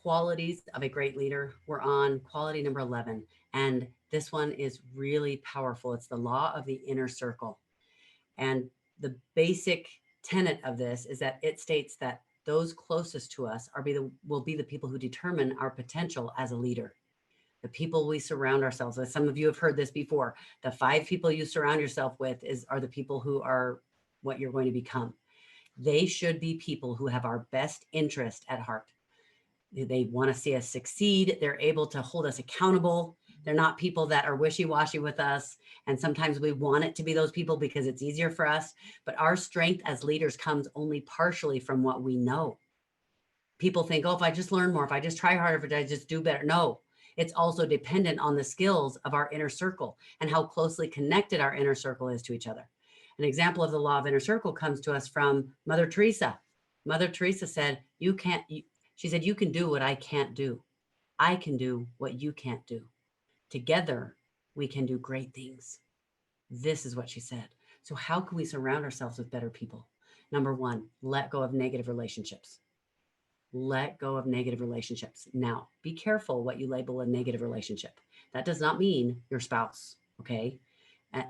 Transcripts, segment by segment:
qualities of a great leader. We're on quality number 11. And this one is really powerful. It's the law of the inner circle. And the basic tenet of this is that it states that those closest to us will be the people who determine our potential as a leader. The people we surround ourselves with. Some of you have heard this before. The 5 people you surround yourself with are the people who are what you're going to become. They should be people who have our best interest at heart. They want to see us succeed. They're able to hold us accountable. They're not people that are wishy-washy with us. And sometimes we want it to be those people because it's easier for us. But our strength as leaders comes only partially from what we know. People think, oh, if I just learn more, if I just try harder, if I just do better. No, it's also dependent on the skills of our inner circle and how closely connected our inner circle is to each other. An example of the law of inner circle comes to us from Mother Teresa. Mother Teresa said, she said, you can do what I can't do. I can do what you can't do. Together, we can do great things. This is what she said. So how can we surround ourselves with better people? Number 1, let go of negative relationships. Let go of negative relationships. Now, be careful what you label a negative relationship. That does not mean your spouse, okay? Uh,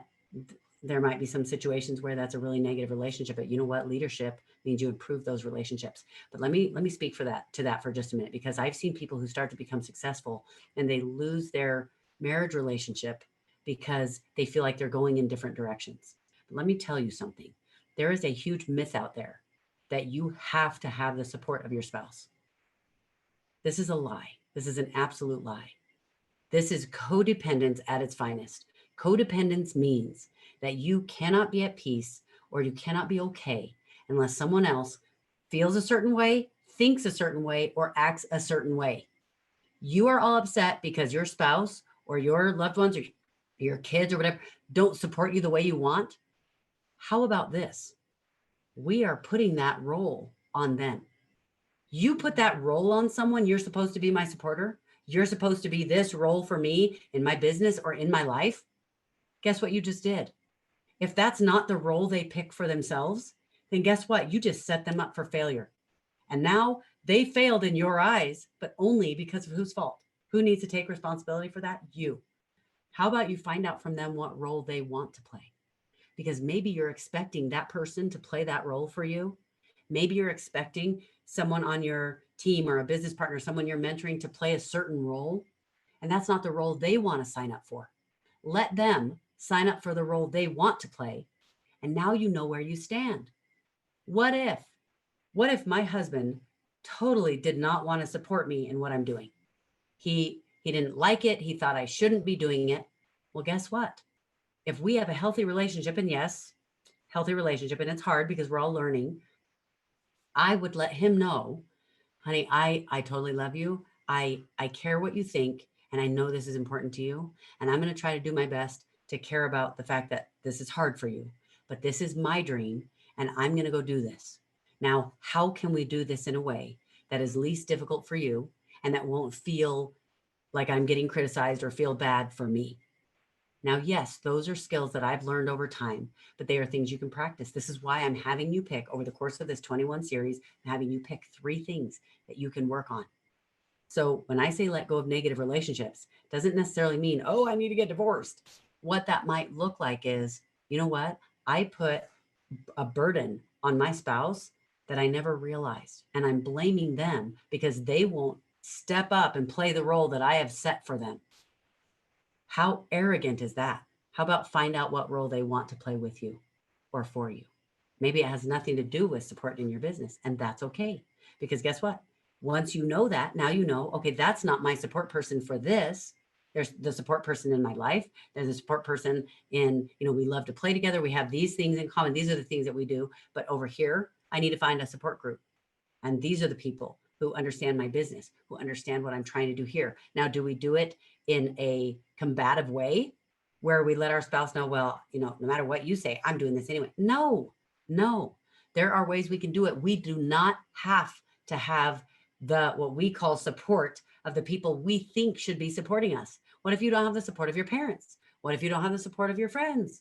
there might be some situations where that's a really negative relationship, but you know what? Leadership means you improve those relationships. But let me speak to that for just a minute, because I've seen people who start to become successful and they lose their marriage relationship because they feel like they're going in different directions. But let me tell you something. There is a huge myth out there that you have to have the support of your spouse. This is a lie. This is an absolute lie. This is codependence at its finest. Codependence means that you cannot be at peace or you cannot be okay unless someone else feels a certain way, thinks a certain way, or acts a certain way. You are all upset because your spouse or your loved ones or your kids or whatever don't support you the way you want. How about this? We are putting that role on them. You put that role on someone, you're supposed to be my supporter. You're supposed to be this role for me in my business or in my life. Guess what you just did? If that's not the role they pick for themselves, then guess what? You just set them up for failure. And now they failed in your eyes, but only because of whose fault? Who needs to take responsibility for that? You. How about you find out from them what role they want to play? Because maybe you're expecting that person to play that role for you. Maybe you're expecting someone on your team or a business partner, someone you're mentoring to play a certain role. And that's not the role they want to sign up for. Let them sign up for the role they want to play. And now you know where you stand. What if, what if my husband totally did not want to support me in what I'm doing? He didn't like it. He thought I shouldn't be doing it. Well, guess what? If we have a healthy relationship, and yes, healthy relationship, and it's hard because we're all learning, I would let him know, honey, I totally love you. I care what you think, and I know this is important to you. And I'm going to try to do my best to care about the fact that this is hard for you, but this is my dream, and I'm going to go do this. Now, how can we do this in a way that is least difficult for you and that won't feel like I'm getting criticized or feel bad for me? Now, yes, those are skills that I've learned over time, but they are things you can practice. This is why I'm having you pick over the course of this 21 series, I'm having you pick 3 things that you can work on. So when I say let go of negative relationships, doesn't necessarily mean, oh, I need to get divorced. What that might look like is, you know what? I put a burden on my spouse that I never realized. And I'm blaming them because they won't step up and play the role that I have set for them. How arrogant is that? How about find out what role they want to play with you or for you? Maybe it has nothing to do with supporting your business, and that's okay. Because guess what? Once you know that, now you know, okay, that's not my support person for this. There's the support person in my life. There's a support person in, we love to play together. We have these things in common. These are the things that we do. But over here, I need to find a support group. And these are the people who understand my business, who understand what I'm trying to do here. Now, do we do it in a combative way where we let our spouse know, well, no matter what you say, I'm doing this anyway? No. There are ways we can do it. We do not have to have what we call support of the people we think should be supporting us. What if you don't have the support of your parents? What if you don't have the support of your friends?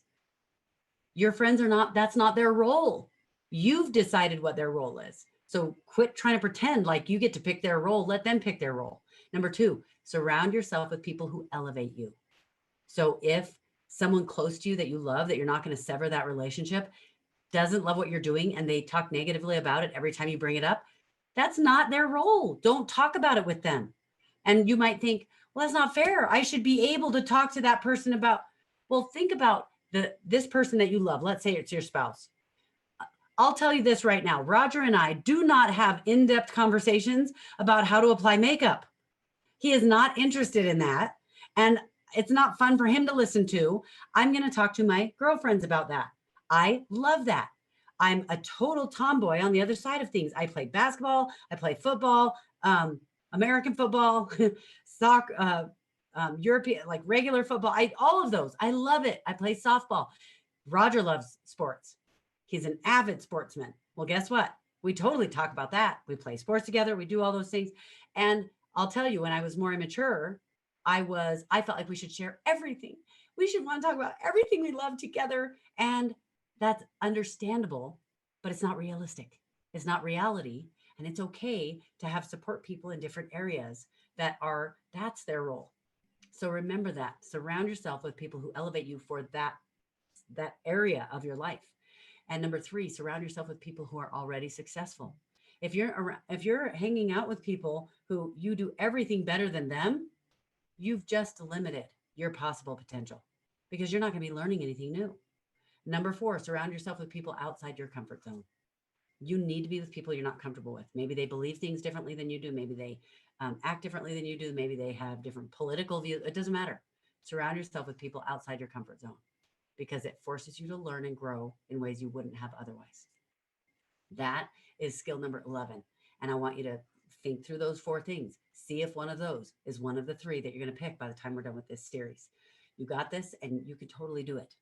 Your friends that's not their role. You've decided what their role is. So quit trying to pretend like you get to pick their role. Let them pick their role. Number two, surround yourself with people who elevate you. So if someone close to you that you love, that you're not going to sever that relationship, doesn't love what you're doing and they talk negatively about it every time you bring it up, that's not their role. Don't talk about it with them. And you might think, well, that's not fair. I should be able to talk to that person about, well, think about this person that you love. Let's say it's your spouse. I'll tell you this right now. Roger and I do not have in-depth conversations about how to apply makeup. He is not interested in that. And it's not fun for him to listen to. I'm going to talk to my girlfriends about that. I love that. I'm a total tomboy on the other side of things. I play basketball, I play football, American football, soccer, European, like regular football. All of those. I love it. I play softball. Roger loves sports. He's an avid sportsman. Well, guess what? We totally talk about that. We play sports together. We do all those things. And I'll tell you, when I was more immature, I felt like we should share everything. We should want to talk about everything we love together. And that's understandable, but it's not realistic. It's not reality. And it's okay to have support people in different areas that's their role. So remember that. Surround yourself with people who elevate you for that area of your life. And number three, surround yourself with people who are already successful. If you're hanging out with people who you do everything better than them, you've just limited your possible potential because you're not going to be learning anything new. Number four, surround yourself with people outside your comfort zone. You need to be with people you're not comfortable with. Maybe they believe things differently than you do. Maybe they act differently than you do. Maybe they have different political views. It doesn't matter. Surround yourself with people outside your comfort zone because it forces you to learn and grow in ways you wouldn't have otherwise. That is skill number 11. And I want you to think through those four things. See if one of those is one of the three that you're going to pick by the time we're done with this series. You got this and you can totally do it.